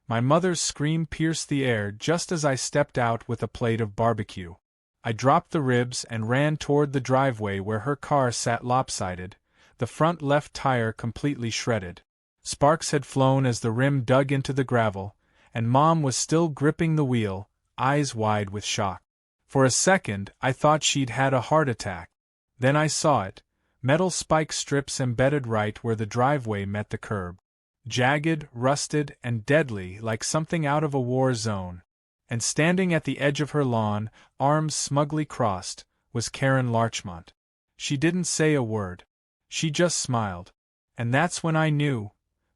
My mother's scream pierced the air just as I stepped out with a plate of barbecue. I dropped the ribs and ran toward the driveway where her car sat lopsided, the front left tire completely shredded. Sparks had flown as the rim dug into the gravel, and Mom was still gripping the wheel, eyes wide with shock. For a second, I thought she'd had a heart attack. Then I saw it, metal spike strips embedded right where the driveway met the curb. Jagged, rusted, and deadly like something out of a war zone. And standing at the edge of her lawn, arms smugly crossed, was Karen Larchmont. She didn't say a word. She just smiled. And that's when I knew.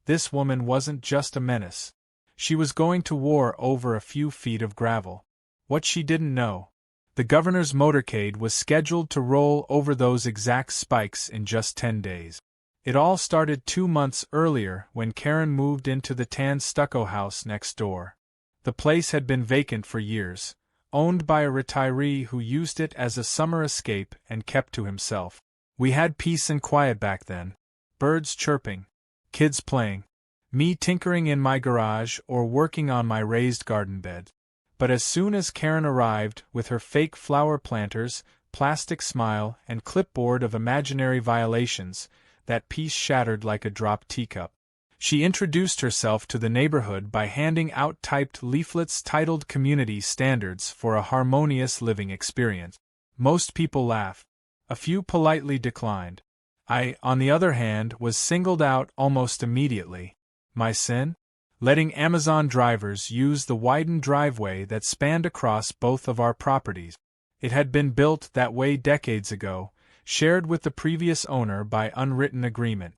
This woman wasn't just a menace. She was going to war over a few feet of gravel. What she didn't know. The governor's motorcade was scheduled to roll over those exact spikes in just 10 days. It all started 2 months earlier when Karen moved into the tan stucco house next door. The place had been vacant for years, owned by a retiree who used it as a summer escape and kept to himself. We had peace and quiet back then. Birds chirping, kids playing, me tinkering in my garage or working on my raised garden bed. But as soon as Karen arrived with her fake flower planters, plastic smile, and clipboard of imaginary violations, that peace shattered like a dropped teacup. She introduced herself to the neighborhood by handing out typed leaflets titled Community Standards for a Harmonious Living Experience. Most people laughed. A few politely declined. I, on the other hand, was singled out almost immediately. My sin? Letting Amazon drivers use the widened driveway that spanned across both of our properties. It had been built that way decades ago, shared with the previous owner by unwritten agreement.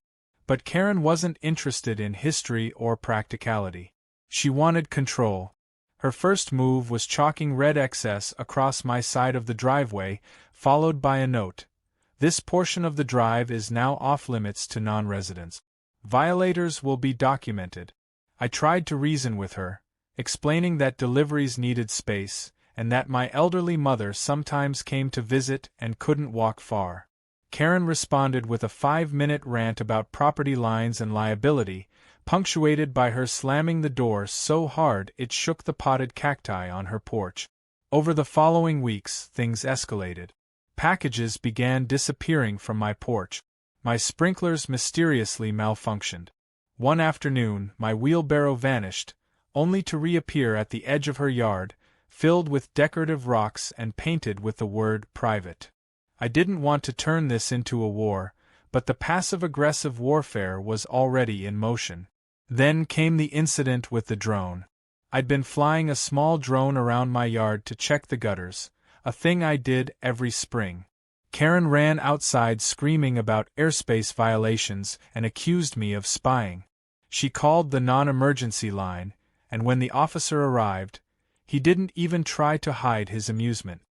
But Karen wasn't interested in history or practicality. She wanted control. Her first move was chalking red excess across my side of the driveway, followed by a note. This portion of the drive is now off-limits to non-residents. Violators will be documented. I tried to reason with her, explaining that deliveries needed space, and that my elderly mother sometimes came to visit and couldn't walk far. Karen responded with a 5-minute rant about property lines and liability, punctuated by her slamming the door so hard it shook the potted cacti on her porch. Over the following weeks, things escalated. Packages began disappearing from my porch. My sprinklers mysteriously malfunctioned. One afternoon, my wheelbarrow vanished, only to reappear at the edge of her yard, filled with decorative rocks and painted with the word private. I didn't want to turn this into a war, but the passive-aggressive warfare was already in motion. Then came the incident with the drone. I'd been flying a small drone around my yard to check the gutters, a thing I did every spring. Karen ran outside screaming about airspace violations and accused me of spying. She called the non-emergency line, and when the officer arrived, he didn't even try to hide his amusement.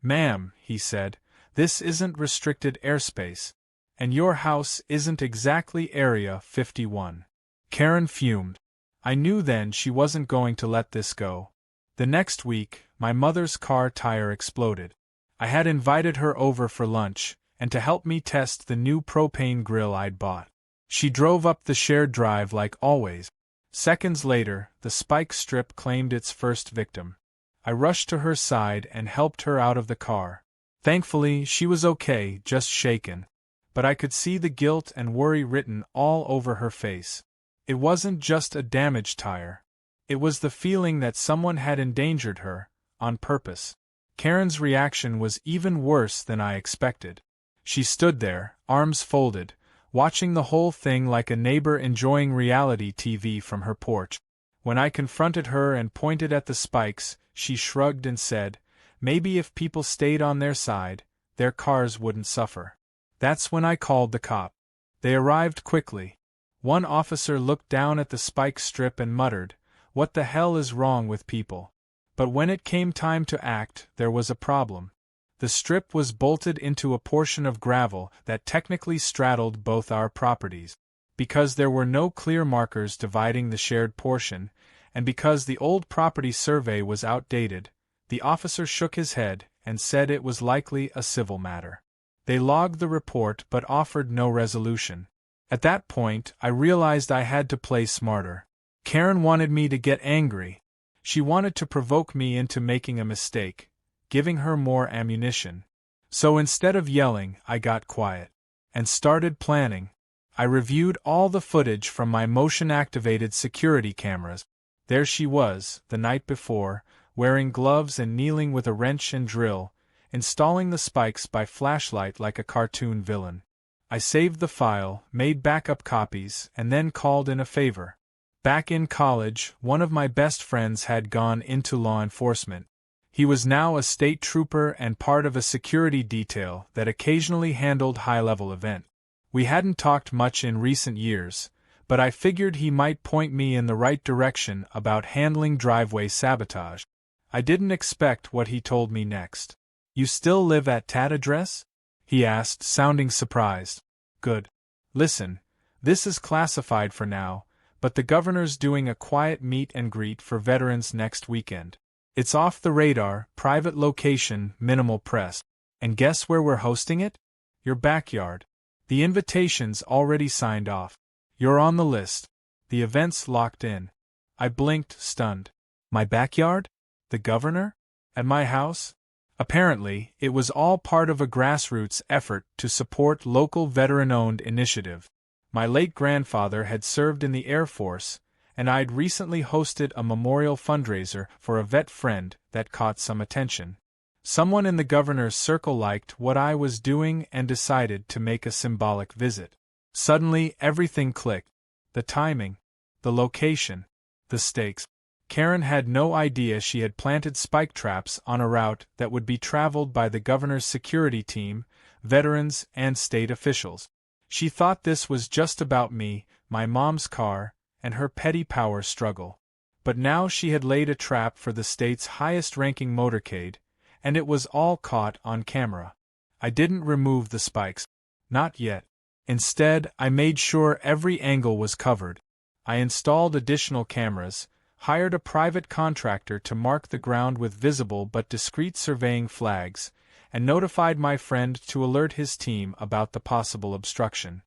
"Ma'am," he said, "this isn't restricted airspace, and your house isn't exactly Area 51. Karen fumed. I knew then she wasn't going to let this go. The next week, my mother's car tire exploded. I had invited her over for lunch, and to help me test the new propane grill I'd bought. She drove up the shared drive like always. Seconds later, the spike strip claimed its first victim. I rushed to her side and helped her out of the car. Thankfully, she was okay, just shaken. But I could see the guilt and worry written all over her face. It wasn't just a damaged tire. It was the feeling that someone had endangered her, on purpose. Karen's reaction was even worse than I expected. She stood there, arms folded, watching the whole thing like a neighbor enjoying reality TV from her porch. When I confronted her and pointed at the spikes, she shrugged and said, maybe if people stayed on their side, their cars wouldn't suffer. That's when I called the cop. They arrived quickly. One officer looked down at the spike strip and muttered, "What the hell is wrong with people?" But when it came time to act, there was a problem. The strip was bolted into a portion of gravel that technically straddled both our properties. Because there were no clear markers dividing the shared portion, and because the old property survey was outdated, the officer shook his head and said it was likely a civil matter. They logged the report but offered no resolution. At that point, I realized I had to play smarter. Karen wanted me to get angry. She wanted to provoke me into making a mistake, giving her more ammunition. So instead of yelling, I got quiet and started planning. I reviewed all the footage from my motion-activated security cameras. There she was, the night before, wearing gloves and kneeling with a wrench and drill, installing the spikes by flashlight like a cartoon villain. I saved the file, made backup copies, and then called in a favor. Back in college, one of my best friends had gone into law enforcement. He was now a state trooper and part of a security detail that occasionally handled high-level events. We hadn't talked much in recent years, but I figured he might point me in the right direction about handling driveway sabotage. I didn't expect what he told me next. "You still live at that address?" he asked, sounding surprised. "Good. Listen, this is classified for now, but the governor's doing a quiet meet and greet for veterans next weekend. It's off the radar, private location, minimal press. And guess where we're hosting it? Your backyard. The invitation's already signed off. You're on the list. The event's locked in." I blinked, stunned. My backyard? The governor? At my house? Apparently, it was all part of a grassroots effort to support local veteran-owned initiative. My late grandfather had served in the Air Force, and I'd recently hosted a memorial fundraiser for a vet friend that caught some attention. Someone in the governor's circle liked what I was doing and decided to make a symbolic visit. Suddenly, everything clicked. The timing, the location, the stakes. Karen had no idea she had planted spike traps on a route that would be traveled by the governor's security team, veterans, and state officials. She thought this was just about me, my mom's car, and her petty power struggle. But now she had laid a trap for the state's highest-ranking motorcade, and it was all caught on camera. I didn't remove the spikes. Not yet. Instead, I made sure every angle was covered. I installed additional cameras, hired a private contractor to mark the ground with visible but discreet surveying flags, and notified my friend to alert his team about the possible obstruction.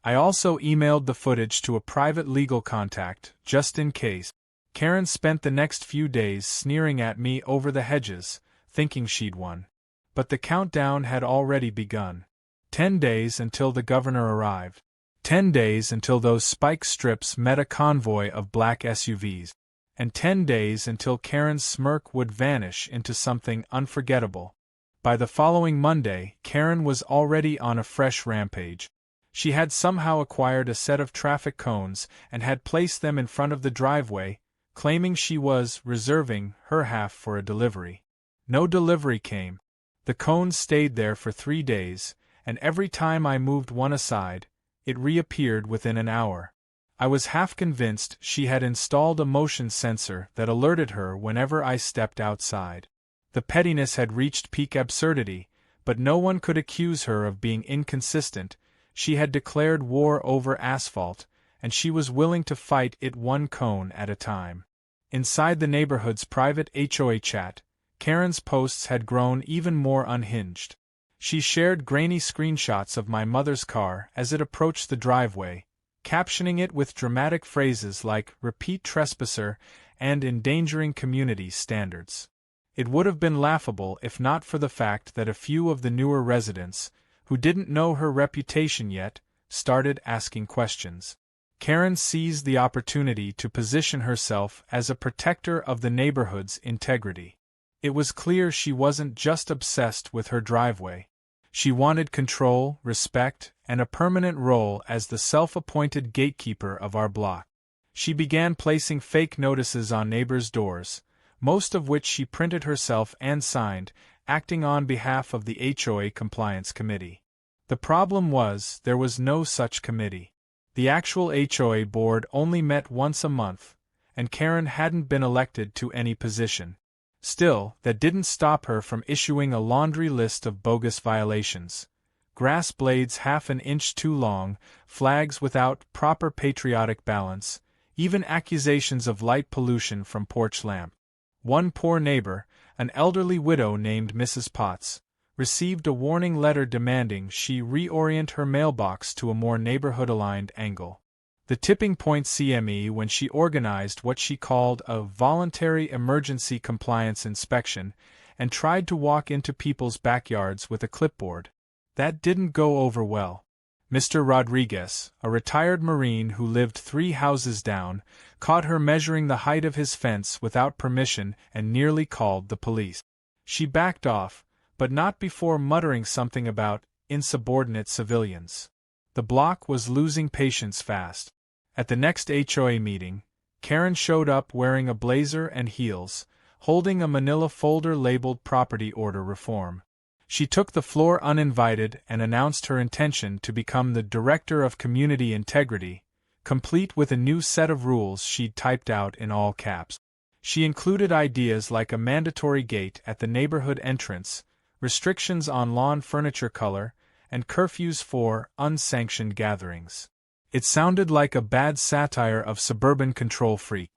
I also emailed the footage to a private legal contact, just in case. Karen spent the next few days sneering at me over the hedges, thinking she'd won. But the countdown had already begun. 10 days until the governor arrived. 10 days until those spike strips met a convoy of black SUVs. And 10 days until Karen's smirk would vanish into something unforgettable. By the following Monday, Karen was already on a fresh rampage. She had somehow acquired a set of traffic cones and had placed them in front of the driveway, claiming she was reserving her half for a delivery. No delivery came. The cones stayed there for 3 days, and every time I moved one aside, it reappeared within an hour. I was half convinced she had installed a motion sensor that alerted her whenever I stepped outside. The pettiness had reached peak absurdity, but no one could accuse her of being inconsistent. She had declared war over asphalt, and she was willing to fight it one cone at a time. Inside the neighborhood's private HOA chat, Karen's posts had grown even more unhinged. She shared grainy screenshots of my mother's car as it approached the driveway, captioning it with dramatic phrases like "repeat trespasser" and "endangering community standards." It would have been laughable if not for the fact that a few of the newer residents, who didn't know her reputation yet, started asking questions. Karen seized the opportunity to position herself as a protector of the neighborhood's integrity. It was clear she wasn't just obsessed with her driveway. She wanted control, respect, and a permanent role as the self-appointed gatekeeper of our block. She began placing fake notices on neighbors' doors, most of which she printed herself and signed, acting on behalf of the HOA Compliance Committee. The problem was, there was no such committee. The actual HOA board only met once a month, and Karen hadn't been elected to any position. Still, that didn't stop her from issuing a laundry list of bogus violations. Grass blades half an inch too long, flags without proper patriotic balance, even accusations of light pollution from porch lamp. One poor neighbor, an elderly widow named Mrs. Potts, received a warning letter demanding she reorient her mailbox to a more neighborhood-aligned angle. The tipping point CME when she organized what she called a voluntary emergency compliance inspection and tried to walk into people's backyards with a clipboard. That didn't go over well. Mr. Rodriguez, a retired Marine who lived 3 houses down, caught her measuring the height of his fence without permission and nearly called the police. She backed off, but not before muttering something about insubordinate civilians. The block was losing patience fast. At the next HOA meeting, Karen showed up wearing a blazer and heels, holding a manila folder labeled Property Order Reform. She took the floor uninvited and announced her intention to become the Director of Community Integrity, complete with a new set of rules she'd typed out in all caps. She included ideas like a mandatory gate at the neighborhood entrance, restrictions on lawn furniture color, and curfews for unsanctioned gatherings. It sounded like a bad satire of suburban control freak.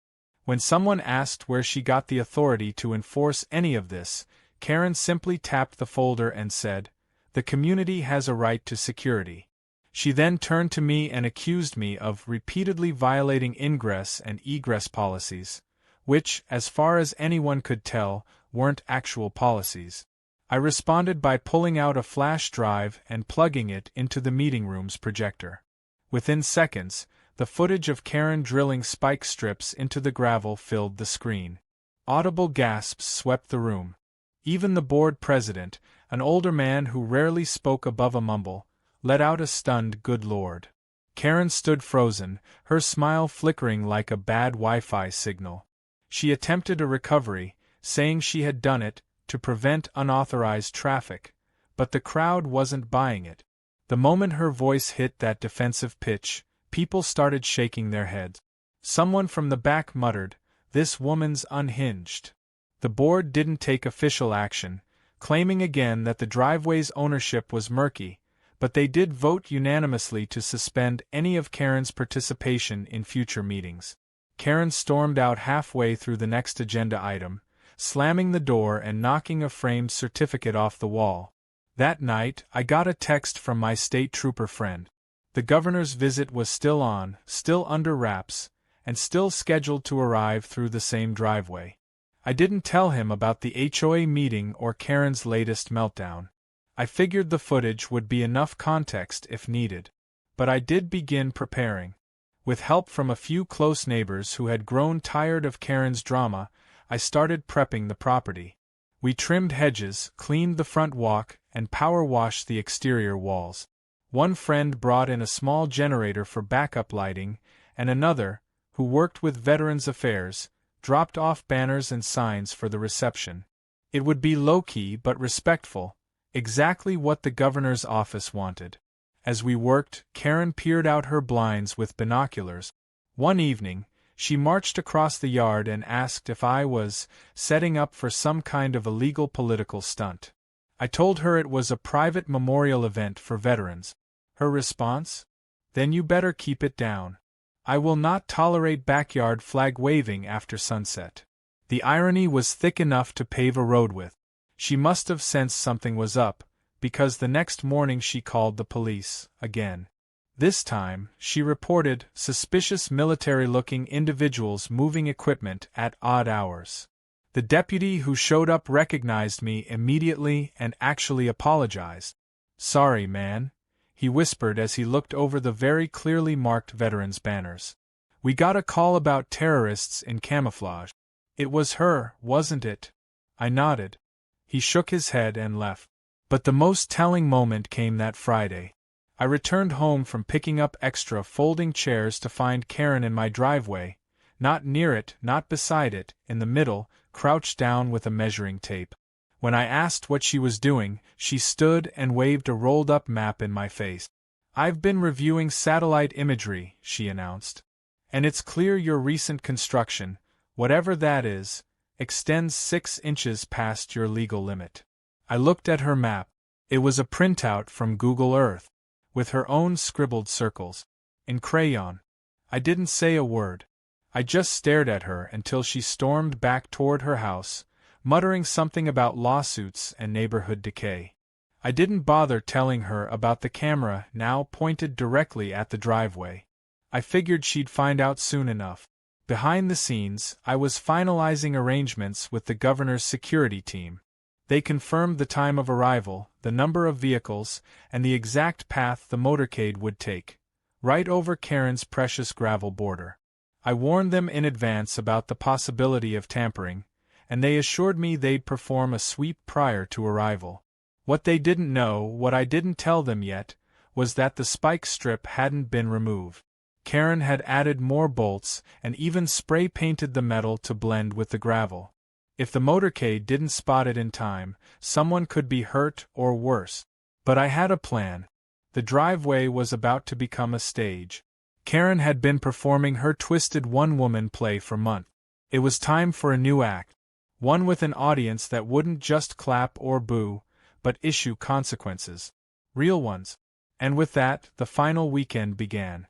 When someone asked where she got the authority to enforce any of this, Karen simply tapped the folder and said, "The community has a right to security." She then turned to me and accused me of repeatedly violating ingress and egress policies, which, as far as anyone could tell, weren't actual policies. I responded by pulling out a flash drive and plugging it into the meeting room's projector. Within seconds, the footage of Karen drilling spike strips into the gravel filled the screen. Audible gasps swept the room. Even the board president, an older man who rarely spoke above a mumble, let out a stunned "Good Lord." Karen stood frozen, her smile flickering like a bad Wi-Fi signal. She attempted a recovery, saying she had done it to prevent unauthorized traffic, but the crowd wasn't buying it. The moment her voice hit that defensive pitch, people started shaking their heads. Someone from the back muttered, "This woman's unhinged." The board didn't take official action, claiming again that the driveway's ownership was murky, but they did vote unanimously to suspend any of Karen's participation in future meetings. Karen stormed out halfway through the next agenda item, slamming the door and knocking a framed certificate off the wall. That night, I got a text from my state trooper friend. The governor's visit was still on, still under wraps, and still scheduled to arrive through the same driveway. I didn't tell him about the HOA meeting or Karen's latest meltdown. I figured the footage would be enough context if needed. But I did begin preparing. With help from a few close neighbors who had grown tired of Karen's drama, I started prepping the property. We trimmed hedges, cleaned the front walk, and power washed the exterior walls. One friend brought in a small generator for backup lighting, and another, who worked with Veterans Affairs, dropped off banners and signs for the reception. It would be low-key but respectful, exactly what the governor's office wanted. As we worked, Karen peered out her blinds with binoculars. One evening, she marched across the yard and asked if I was setting up for some kind of illegal political stunt. I told her it was a private memorial event for veterans. Her response? "Then you better keep it down. I will not tolerate backyard flag waving after sunset." The irony was thick enough to pave a road with. She must have sensed something was up, because the next morning she called the police, again. This time, she reported suspicious military-looking individuals moving equipment at odd hours. The deputy who showed up recognized me immediately and actually apologized. "Sorry, man," he whispered as he looked over the very clearly marked veterans' banners. "We got a call about terrorists in camouflage." "It was her, wasn't it?" I nodded. He shook his head and left. But the most telling moment came that Friday. I returned home from picking up extra folding chairs to find Karen in my driveway, not near it, not beside it, in the middle, crouched down with a measuring tape. When I asked what she was doing, she stood and waved a rolled-up map in my face. "I've been reviewing satellite imagery," she announced. "And it's clear your recent construction, whatever that is, extends 6 inches past your legal limit." I looked at her map. It was a printout from Google Earth, with her own scribbled circles, in crayon. I didn't say a word. I just stared at her until she stormed back toward her house, muttering something about lawsuits and neighborhood decay. I didn't bother telling her about the camera now pointed directly at the driveway. I figured she'd find out soon enough. Behind the scenes, I was finalizing arrangements with the governor's security team. They confirmed the time of arrival, the number of vehicles, and the exact path the motorcade would take, right over Karen's precious gravel border. I warned them in advance about the possibility of tampering, and they assured me they'd perform a sweep prior to arrival. What they didn't know, what I didn't tell them yet, was that the spike strip hadn't been removed. Karen had added more bolts and even spray-painted the metal to blend with the gravel. If the motorcade didn't spot it in time, someone could be hurt or worse. But I had a plan. The driveway was about to become a stage. Karen had been performing her twisted one-woman play for months. It was time for a new act. One with an audience that wouldn't just clap or boo, but issue consequences. Real ones. And with that, the final weekend began.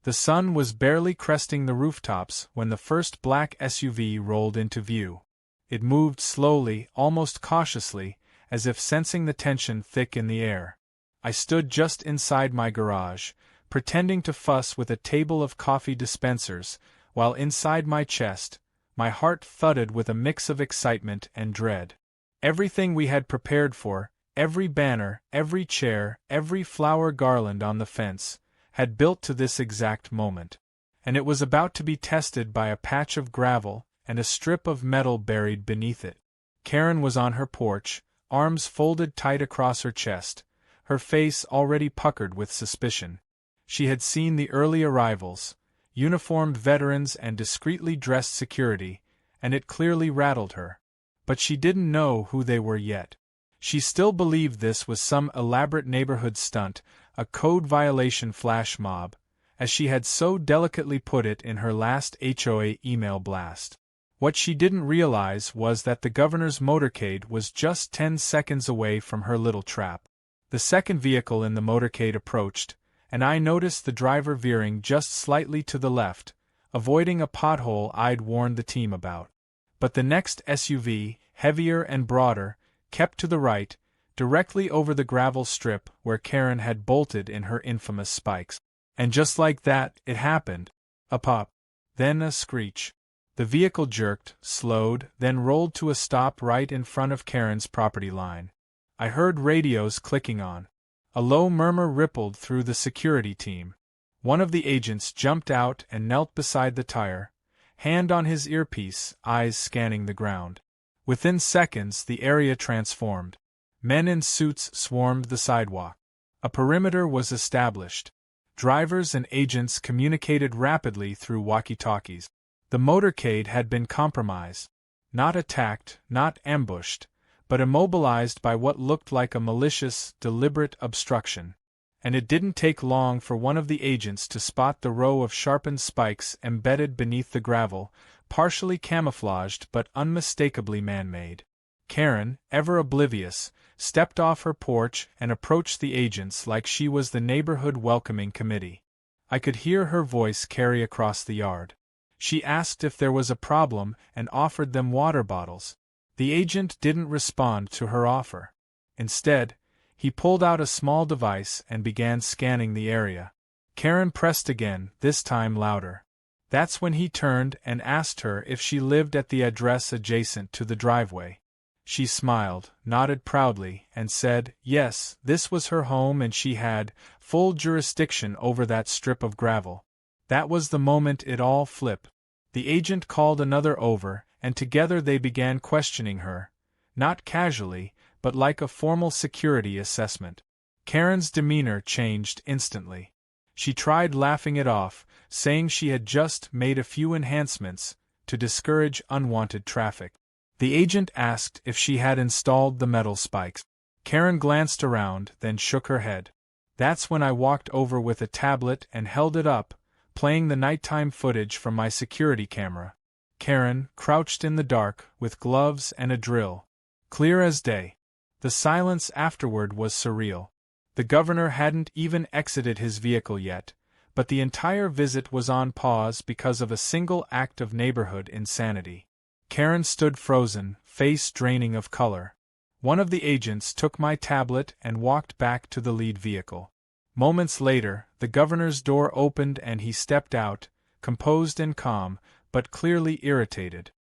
The sun was barely cresting the rooftops when the first black SUV rolled into view. It moved slowly, almost cautiously, as if sensing the tension thick in the air. I stood just inside my garage, pretending to fuss with a table of coffee dispensers, while inside my chest, my heart thudded with a mix of excitement and dread. Everything we had prepared for, every banner, every chair, every flower garland on the fence, had built to this exact moment. And it was about to be tested by a patch of gravel and a strip of metal buried beneath it. Karen was on her porch, arms folded tight across her chest, her face already puckered with suspicion. She had seen the early arrivals, uniformed veterans and discreetly dressed security, and it clearly rattled her. But she didn't know who they were yet. She still believed this was some elaborate neighborhood stunt, a code violation flash mob, as she had so delicately put it in her last HOA email blast. What she didn't realize was that the governor's motorcade was just 10 seconds away from her little trap. The second vehicle in the motorcade approached, and I noticed the driver veering just slightly to the left, avoiding a pothole I'd warned the team about. But the next SUV, heavier and broader, kept to the right, directly over the gravel strip where Karen had bolted in her infamous spikes. And just like that, it happened. A pop. Then a screech. The vehicle jerked, slowed, then rolled to a stop right in front of Karen's property line. I heard radios clicking on. A low murmur rippled through the security team. One of the agents jumped out and knelt beside the tire, hand on his earpiece, eyes scanning the ground. Within seconds, the area transformed. Men in suits swarmed the sidewalk. A perimeter was established. Drivers and agents communicated rapidly through walkie-talkies. The motorcade had been compromised. Not attacked, not ambushed, but immobilized by what looked like a malicious, deliberate obstruction. And it didn't take long for one of the agents to spot the row of sharpened spikes embedded beneath the gravel, partially camouflaged but unmistakably man-made. Karen, ever oblivious, stepped off her porch and approached the agents like she was the neighborhood welcoming committee. I could hear her voice carry across the yard. She asked if there was a problem and offered them water bottles. The agent didn't respond to her offer. Instead, he pulled out a small device and began scanning the area. Karen pressed again, this time louder. That's when he turned and asked her if she lived at the address adjacent to the driveway. She smiled, nodded proudly, and said, yes, this was her home and she had full jurisdiction over that strip of gravel. That was the moment it all flipped. The agent called another over, and together they began questioning her, not casually, but like a formal security assessment. Karen's demeanor changed instantly. She tried laughing it off, saying she had just made a few enhancements to discourage unwanted traffic. The agent asked if she had installed the metal spikes. Karen glanced around, then shook her head. That's when I walked over with a tablet and held it up, playing the nighttime footage from my security camera. Karen, crouched in the dark, with gloves and a drill. Clear as day. The silence afterward was surreal. The governor hadn't even exited his vehicle yet, but the entire visit was on pause because of a single act of neighborhood insanity. Karen stood frozen, face draining of color. One of the agents took my tablet and walked back to the lead vehicle. Moments later, the governor's door opened and he stepped out, composed and calm, but clearly irritated.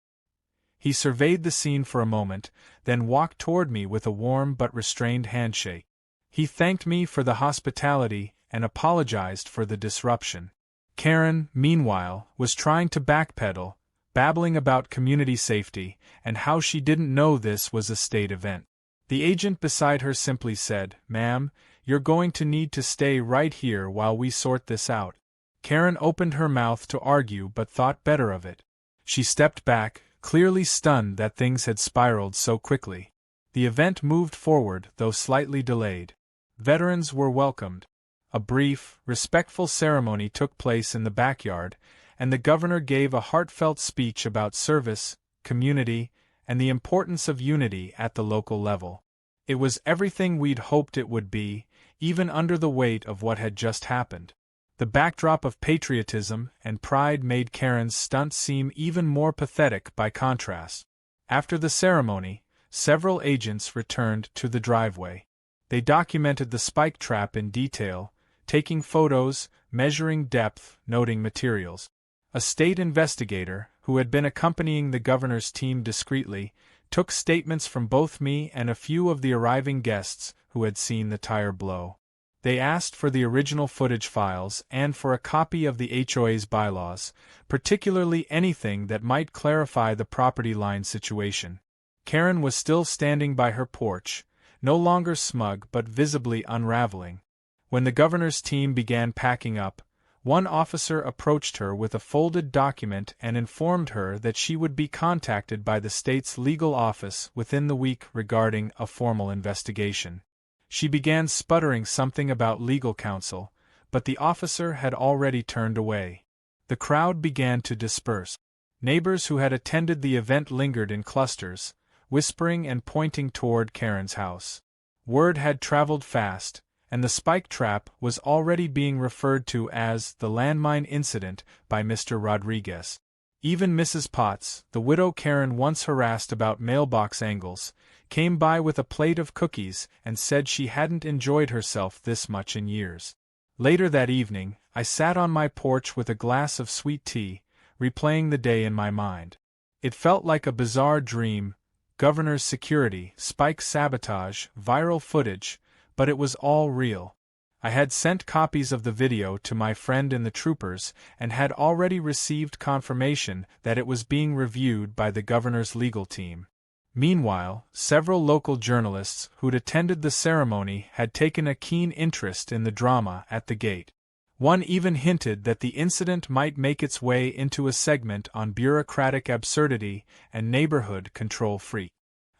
He surveyed the scene for a moment, then walked toward me with a warm but restrained handshake. He thanked me for the hospitality and apologized for the disruption. Karen, meanwhile, was trying to backpedal, babbling about community safety and how she didn't know this was a state event. The agent beside her simply said, "Ma'am, you're going to need to stay right here while we sort this out." Karen opened her mouth to argue but thought better of it. She stepped back, clearly stunned that things had spiraled so quickly. The event moved forward, though slightly delayed. Veterans were welcomed. A brief, respectful ceremony took place in the backyard, and the governor gave a heartfelt speech about service, community, and the importance of unity at the local level. It was everything we'd hoped it would be, even under the weight of what had just happened. The backdrop of patriotism and pride made Karen's stunt seem even more pathetic by contrast. After the ceremony, several agents returned to the driveway. They documented the spike trap in detail, taking photos, measuring depth, noting materials. A state investigator, who had been accompanying the governor's team discreetly, took statements from both me and a few of the arriving guests who had seen the tire blow. They asked for the original footage files and for a copy of the HOA's bylaws, particularly anything that might clarify the property line situation. Karen was still standing by her porch, no longer smug but visibly unraveling. When the governor's team began packing up, one officer approached her with a folded document and informed her that she would be contacted by the state's legal office within the week regarding a formal investigation. She began sputtering something about legal counsel, but the officer had already turned away. The crowd began to disperse. Neighbors who had attended the event lingered in clusters, whispering and pointing toward Karen's house. Word had traveled fast, and the spike trap was already being referred to as the landmine incident by Mr. Rodriguez. Even Mrs. Potts, the widow Karen once harassed about mailbox angles, came by with a plate of cookies and said she hadn't enjoyed herself this much in years. Later that evening, I sat on my porch with a glass of sweet tea, replaying the day in my mind. It felt like a bizarre dream: governor's security, spike sabotage, viral footage, but it was all real. I had sent copies of the video to my friend in the troopers and had already received confirmation that it was being reviewed by the governor's legal team. Meanwhile, several local journalists who'd attended the ceremony had taken a keen interest in the drama at the gate. One even hinted that the incident might make its way into a segment on bureaucratic absurdity and neighborhood control freak.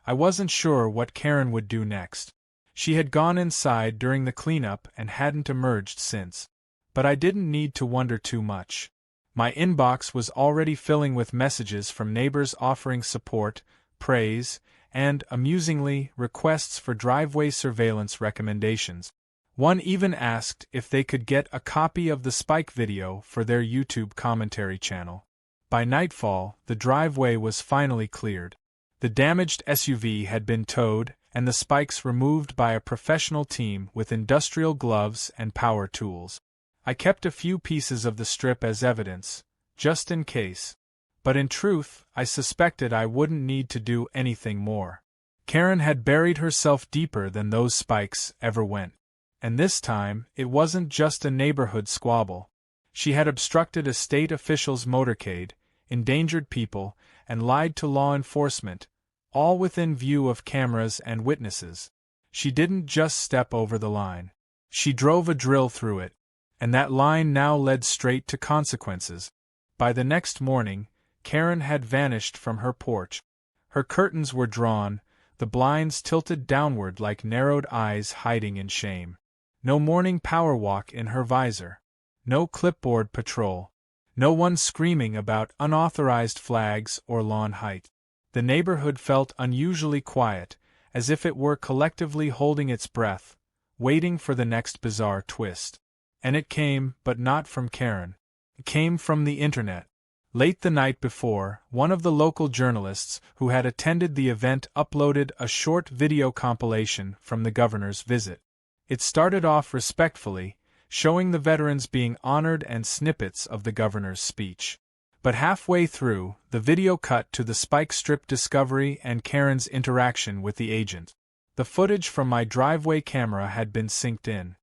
I wasn't sure what Karen would do next. She had gone inside during the cleanup and hadn't emerged since. But I didn't need to wonder too much. My inbox was already filling with messages from neighbors offering support, praise, and, amusingly, requests for driveway surveillance recommendations. One even asked if they could get a copy of the spike video for their YouTube commentary channel. By nightfall, the driveway was finally cleared. The damaged SUV had been towed, and the spikes removed by a professional team with industrial gloves and power tools. I kept a few pieces of the strip as evidence, just in case. But in truth, I suspected I wouldn't need to do anything more. Karen had buried herself deeper than those spikes ever went. And this time, it wasn't just a neighborhood squabble. She had obstructed a state official's motorcade, endangered people, and lied to law enforcement, all within view of cameras and witnesses. She didn't just step over the line. She drove a drill through it, and that line now led straight to consequences. By the next morning, Karen had vanished from her porch. Her curtains were drawn, the blinds tilted downward like narrowed eyes hiding in shame. No morning power walk in her visor. No clipboard patrol. No one screaming about unauthorized flags or lawn height. The neighborhood felt unusually quiet, as if it were collectively holding its breath, waiting for the next bizarre twist. And it came, but not from Karen. It came from the internet. Late the night before, one of the local journalists who had attended the event uploaded a short video compilation from the governor's visit. It started off respectfully, showing the veterans being honored and snippets of the governor's speech. But halfway through, the video cut to the spike strip discovery and Karen's interaction with the agent. The footage from my driveway camera had been synced in.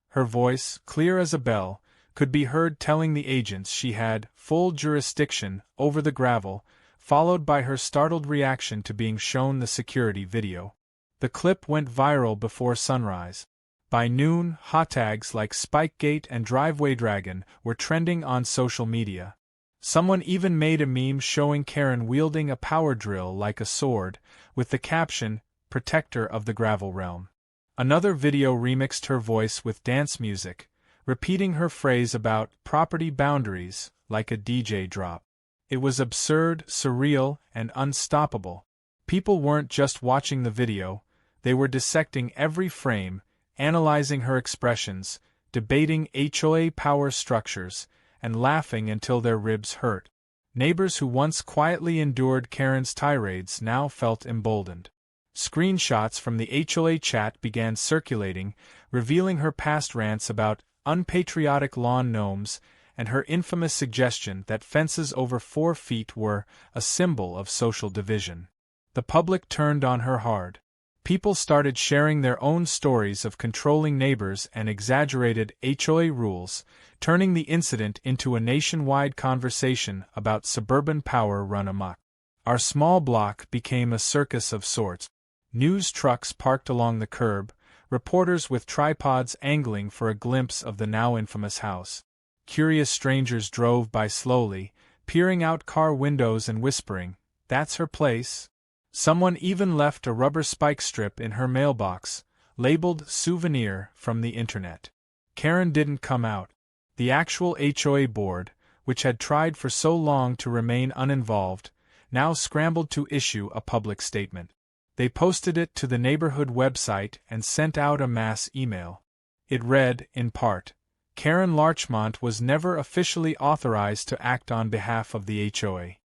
Her voice, clear as a bell, could be heard telling the agents she had full jurisdiction over the gravel, followed by her startled reaction to being shown the security video. The clip went viral before sunrise. By noon, hashtags like Spikegate and Driveway Dragon were trending on social media. Someone even made a meme showing Karen wielding a power drill like a sword, with the caption, "Protector of the Gravel Realm." Another video remixed her voice with dance music, repeating her phrase about property boundaries like a DJ drop. It was absurd, surreal, and unstoppable. People weren't just watching the video, they were dissecting every frame, analyzing her expressions, debating HOA power structures, and laughing until their ribs hurt. Neighbors who once quietly endured Karen's tirades now felt emboldened. Screenshots from the HOA chat began circulating, revealing her past rants about unpatriotic lawn gnomes and her infamous suggestion that fences over 4 feet were a symbol of social division. The public turned on her hard. People started sharing their own stories of controlling neighbors and exaggerated HOA rules, turning the incident into a nationwide conversation about suburban power run amok. Our small block became a circus of sorts. News trucks parked along the curb, reporters with tripods angling for a glimpse of the now infamous house. Curious strangers drove by slowly, peering out car windows and whispering, "That's her place." Someone even left a rubber spike strip in her mailbox, labeled "Souvenir from the Internet." Karen didn't come out. The actual HOA board, which had tried for so long to remain uninvolved, now scrambled to issue a public statement. They posted it to the neighborhood website and sent out a mass email. It read, in part, "Karen Larchmont was never officially authorized to act on behalf of the HOA.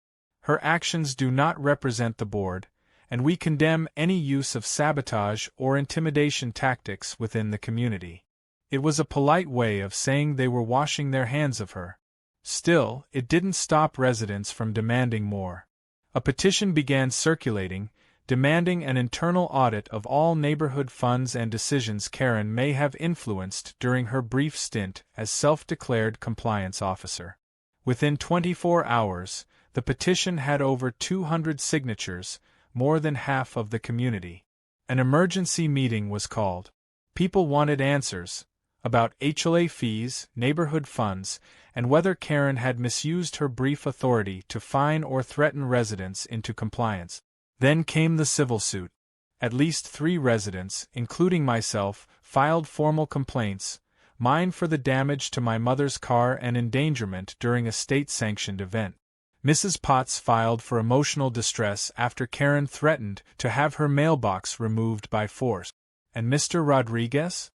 Her actions do not represent the board, and we condemn any use of sabotage or intimidation tactics within the community." It was a polite way of saying they were washing their hands of her. Still, it didn't stop residents from demanding more. A petition began circulating, demanding an internal audit of all neighborhood funds and decisions Karen may have influenced during her brief stint as self-declared compliance officer. Within 24 hours, the petition had over 200 signatures, more than half of the community. An emergency meeting was called. People wanted answers about HOA fees, neighborhood funds, and whether Karen had misused her brief authority to fine or threaten residents into compliance. Then came the civil suit. At least 3 residents, including myself, filed formal complaints, mine for the damage to my mother's car and endangerment during a state-sanctioned event. Mrs. Potts filed for emotional distress after Karen threatened to have her mailbox removed by force. And Mr. Rodriguez?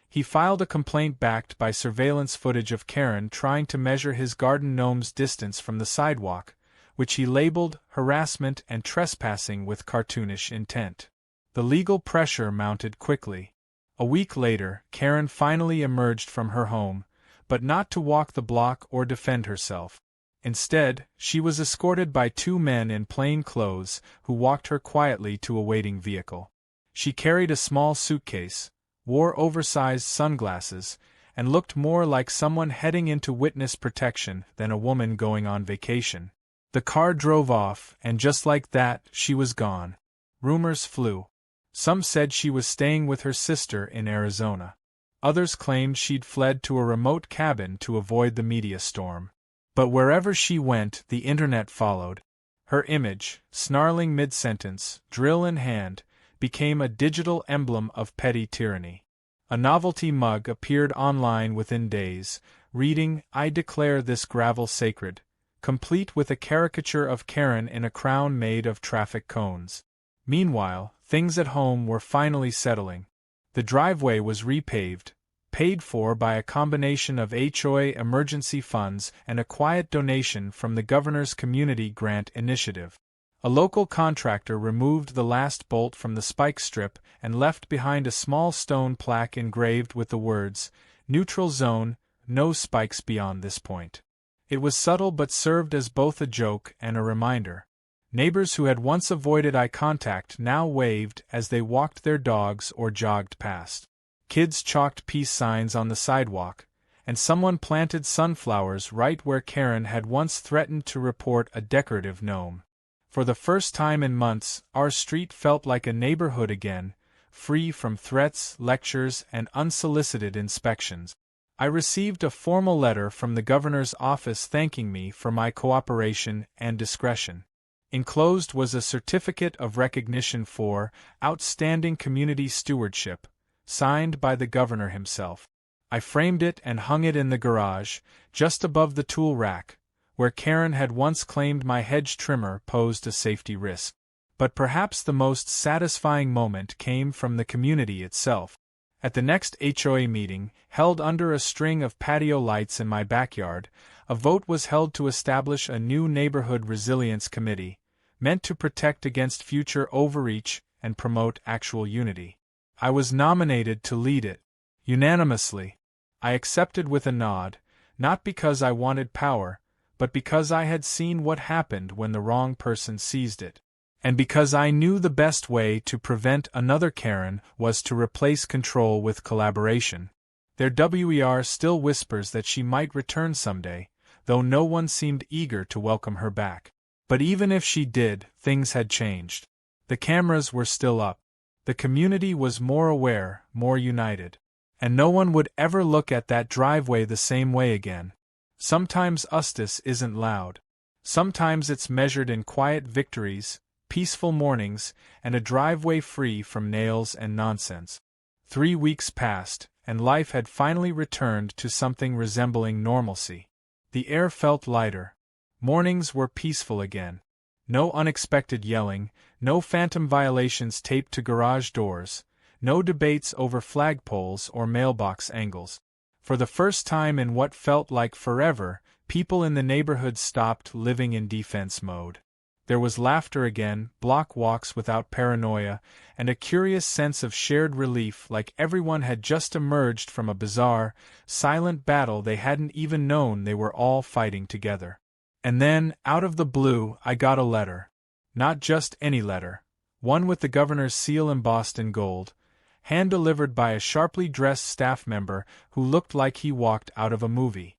He filed a complaint backed by surveillance footage of Karen trying to measure his garden gnome's distance from the sidewalk, which he labeled harassment and trespassing with cartoonish intent. The legal pressure mounted quickly. A week later, Karen finally emerged from her home, but not to walk the block or defend herself. Instead, she was escorted by 2 men in plain clothes who walked her quietly to a waiting vehicle. She carried a small suitcase, wore oversized sunglasses, and looked more like someone heading into witness protection than a woman going on vacation. The car drove off, and just like that, she was gone. Rumors flew. Some said she was staying with her sister in Arizona. Others claimed she'd fled to a remote cabin to avoid the media storm. But wherever she went, the internet followed. Her image, snarling mid-sentence, drill in hand, became a digital emblem of petty tyranny. A novelty mug appeared online within days, reading, "I declare this gravel sacred," complete with a caricature of Karen in a crown made of traffic cones. Meanwhile, things at home were finally settling. The driveway was repaved, paid for by a combination of HOA emergency funds and a quiet donation from the governor's community grant initiative. A local contractor removed the last bolt from the spike strip and left behind a small stone plaque engraved with the words, Neutral zone, no spikes beyond this point. It was subtle but served as both a joke and a reminder. Neighbors who had once avoided eye contact now waved as they walked their dogs or jogged past. Kids chalked peace signs on the sidewalk, and someone planted sunflowers right where Karen had once threatened to report a decorative gnome. For the first time in months, our street felt like a neighborhood again, free from threats, lectures, and unsolicited inspections. I received a formal letter from the governor's office thanking me for my cooperation and discretion. Enclosed was a certificate of recognition for outstanding community stewardship, signed by the governor himself. I framed it and hung it in the garage, just above the tool rack, where Karen had once claimed my hedge trimmer posed a safety risk. But perhaps the most satisfying moment came from the community itself. At the next HOA meeting, held under a string of patio lights in my backyard, a vote was held to establish a new neighborhood resilience committee, meant to protect against future overreach and promote actual unity. I was nominated to lead it. Unanimously. I accepted with a nod, not because I wanted power, but because I had seen what happened when the wrong person seized it. And because I knew the best way to prevent another Karen was to replace control with collaboration. Their WER still whispers that she might return someday, though no one seemed eager to welcome her back. But even if she did, things had changed. The cameras were still up. The community was more aware, more united. And no one would ever look at that driveway the same way again. Sometimes justice isn't loud. Sometimes it's measured in quiet victories, peaceful mornings, and a driveway free from nails and nonsense. 3 weeks passed, and life had finally returned to something resembling normalcy. The air felt lighter. Mornings were peaceful again. No unexpected yelling, no phantom violations taped to garage doors, no debates over flagpoles or mailbox angles. For the first time in what felt like forever, people in the neighborhood stopped living in defense mode. There was laughter again, block walks without paranoia, and a curious sense of shared relief, like everyone had just emerged from a bizarre, silent battle they hadn't even known they were all fighting together. And then, out of the blue, I got a letter. Not just any letter. One with the governor's seal embossed in gold, hand-delivered by a sharply dressed staff member who looked like he walked out of a movie.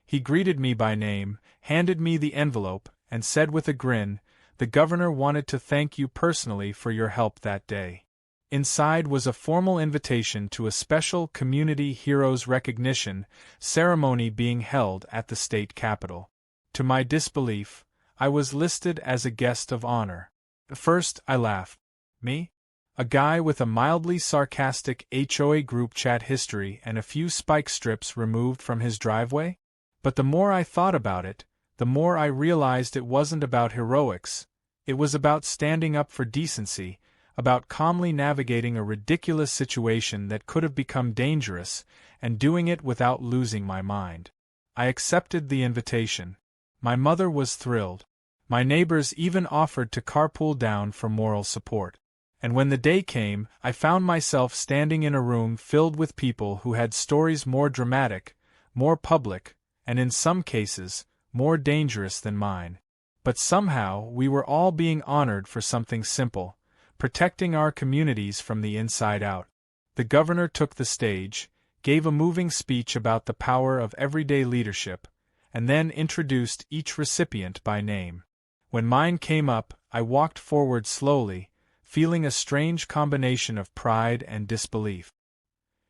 He greeted me by name, handed me the envelope, and said with a grin, "The governor wanted to thank you personally for your help that day." Inside was a formal invitation to a special Community Heroes Recognition ceremony being held at the state capitol. To my disbelief, I was listed as a guest of honor. First, I laughed. Me? A guy with a mildly sarcastic HOA group chat history and a few spike strips removed from his driveway? But the more I thought about it, the more I realized it wasn't about heroics. It was about standing up for decency, about calmly navigating a ridiculous situation that could have become dangerous, and doing it without losing my mind. I accepted the invitation. My mother was thrilled. My neighbors even offered to carpool down for moral support. And when the day came, I found myself standing in a room filled with people who had stories more dramatic, more public, and in some cases, more dangerous than mine. But somehow we were all being honored for something simple, protecting our communities from the inside out. The governor took the stage, gave a moving speech about the power of everyday leadership, and then introduced each recipient by name. When mine came up, I walked forward slowly, feeling a strange combination of pride and disbelief.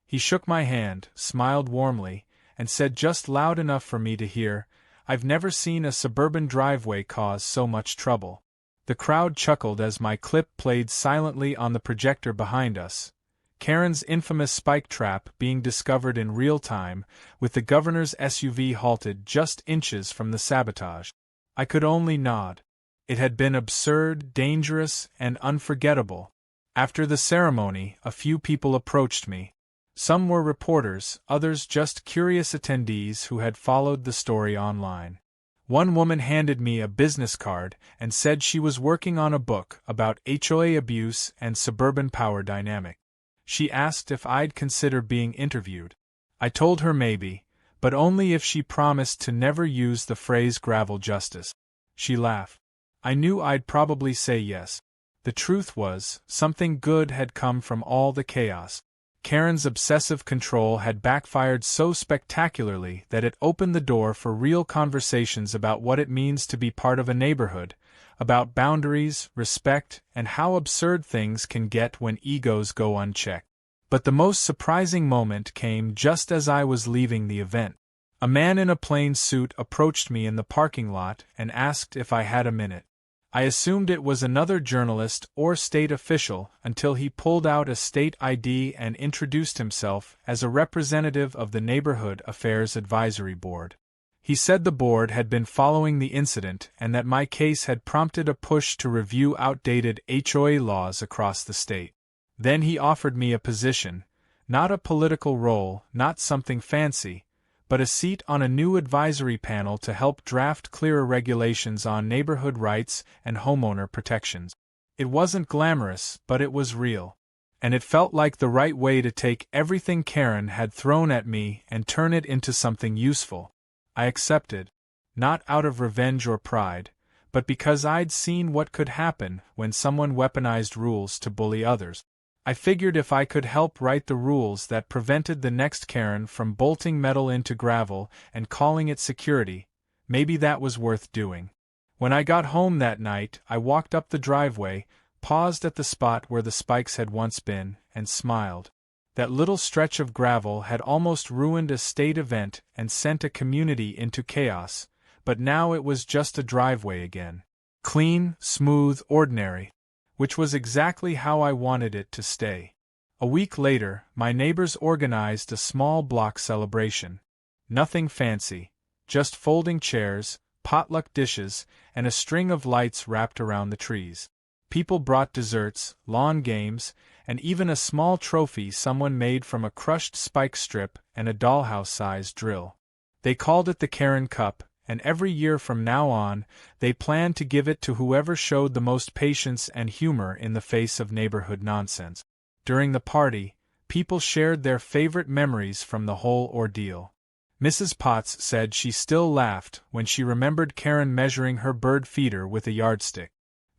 He shook my hand, smiled warmly, and said just loud enough for me to hear, "I've never seen a suburban driveway cause so much trouble." The crowd chuckled as my clip played silently on the projector behind us. Karen's infamous spike trap being discovered in real time, with the governor's SUV halted just inches from the sabotage. I could only nod. It had been absurd, dangerous, and unforgettable. After the ceremony, a few people approached me. Some were reporters, others just curious attendees who had followed the story online. One woman handed me a business card and said she was working on a book about HOA abuse and suburban power dynamic. She asked if I'd consider being interviewed. I told her maybe, but only if she promised to never use the phrase gravel justice. She laughed. I knew I'd probably say yes. The truth was, something good had come from all the chaos. Karen's obsessive control had backfired so spectacularly that it opened the door for real conversations about what it means to be part of a neighborhood, about boundaries, respect, and how absurd things can get when egos go unchecked. But the most surprising moment came just as I was leaving the event. A man in a plain suit approached me in the parking lot and asked if I had a minute. I assumed it was another journalist or state official until he pulled out a state ID and introduced himself as a representative of the Neighborhood Affairs Advisory Board. He said the board had been following the incident and that my case had prompted a push to review outdated HOA laws across the state. Then he offered me a position, not a political role, not something fancy, but a seat on a new advisory panel to help draft clearer regulations on neighborhood rights and homeowner protections. It wasn't glamorous, but it was real. And it felt like the right way to take everything Karen had thrown at me and turn it into something useful. I accepted, not out of revenge or pride, but because I'd seen what could happen when someone weaponized rules to bully others. I figured if I could help write the rules that prevented the next Karen from bolting metal into gravel and calling it security, maybe that was worth doing. When I got home that night, I walked up the driveway, paused at the spot where the spikes had once been, and smiled. That little stretch of gravel had almost ruined a state event and sent a community into chaos, but now it was just a driveway again. Clean, smooth, ordinary. Which was exactly how I wanted it to stay. A week later, my neighbors organized a small block celebration. Nothing fancy, just folding chairs, potluck dishes, and a string of lights wrapped around the trees. People brought desserts, lawn games, and even a small trophy someone made from a crushed spike strip and a dollhouse-sized drill. They called it the Karen Cup, and every year from now on, they planned to give it to whoever showed the most patience and humor in the face of neighborhood nonsense. During the party, people shared their favorite memories from the whole ordeal. Mrs. Potts said she still laughed when she remembered Karen measuring her bird feeder with a yardstick.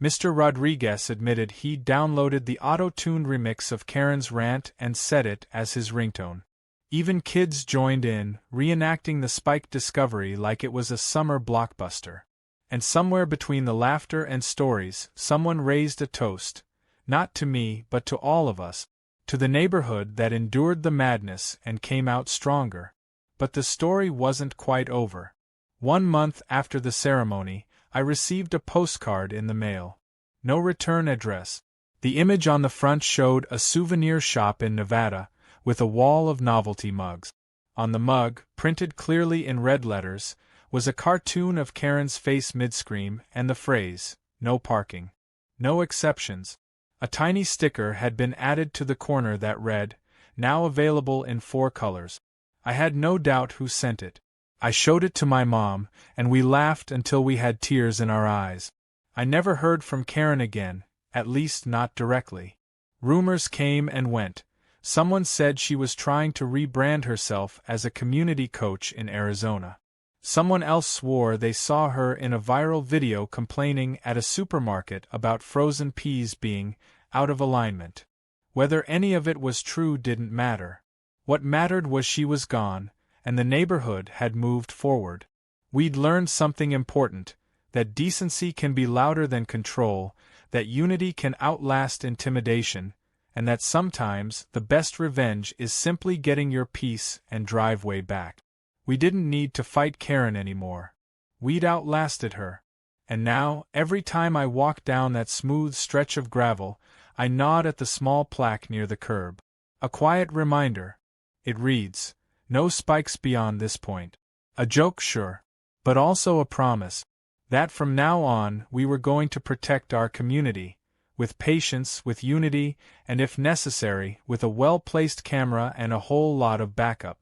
Mr. Rodriguez admitted he'd downloaded the auto-tuned remix of Karen's rant and set it as his ringtone. Even kids joined in, reenacting the Spike discovery like it was a summer blockbuster. And somewhere between the laughter and stories, someone raised a toast, not to me but to all of us, to the neighborhood that endured the madness and came out stronger. But the story wasn't quite over. 1 month after the ceremony, I received a postcard in the mail. No return address. The image on the front showed a souvenir shop in Nevada, with a wall of novelty mugs. On the mug, printed clearly in red letters, was a cartoon of Karen's face mid-scream and the phrase, "No parking. No exceptions." A tiny sticker had been added to the corner that read, "Now available in 4 colors." I had no doubt who sent it. I showed it to my mom, and we laughed until we had tears in our eyes. I never heard from Karen again, at least not directly. Rumors came and went. Someone said she was trying to rebrand herself as a community coach in Arizona. Someone else swore they saw her in a viral video complaining at a supermarket about frozen peas being out of alignment. Whether any of it was true didn't matter. What mattered was she was gone, and the neighborhood had moved forward. We'd learned something important, that decency can be louder than control, that unity can outlast intimidation, and that sometimes the best revenge is simply getting your peace and driveway back. We didn't need to fight Karen anymore. We'd outlasted her. And now, every time I walk down that smooth stretch of gravel, I nod at the small plaque near the curb. A quiet reminder. It reads, "No spikes beyond this point." A joke, sure, but also a promise that from now on we were going to protect our community, with patience, with unity, and if necessary, with a well-placed camera and a whole lot of backup.